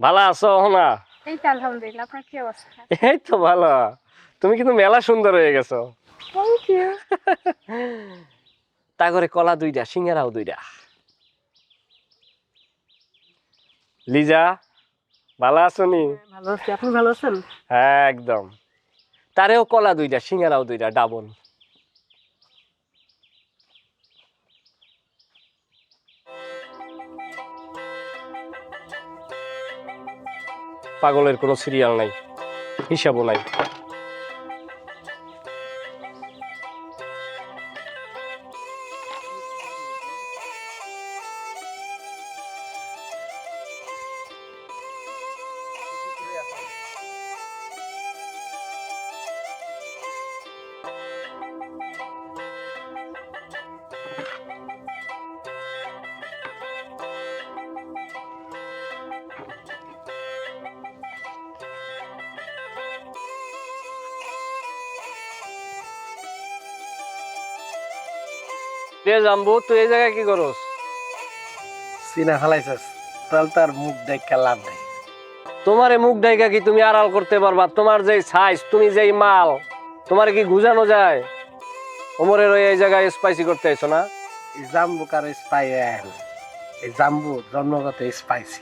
ভালো আছো না? এই তো আলহামদুলিল্লাহ, আপনার কি অবস্থা? এই তো ভালো। তুমি কিন্তু মেলা সুন্দর হয়ে গেছো। Thank you. তা করে কলা দুইটা, সিঙ্গারাও দুইটা। লিজা, ভালো আছো নি? ভালো আছি, আপনি ভালো আছেন? হ্যাঁ একদম। তারেও কলা দুইটা, সিঙ্গারাও দুইটা, ডাবল। পাগলের কোনো সিরিয়াল নাই, হিসাবও নাই। রে জাম্বু, তুই এই জায়গায় কি করস? সিনা ফেলাইছস, তাহলে তার মুখ দেখা লাভ নাই। তোমার মুখ ডাইকা কি তুমি আড়াল করতে পারবা? তোমার যেই সাইজ, তুমি যেই মাল, তোমার কি গুজানো যায়? ওমরের ওই এই জায়গায় স্পাইসি করতে আইছো না? এই জাম্বু কারো স্পাই এই জাম্বু জন্মগত স্পাইসি।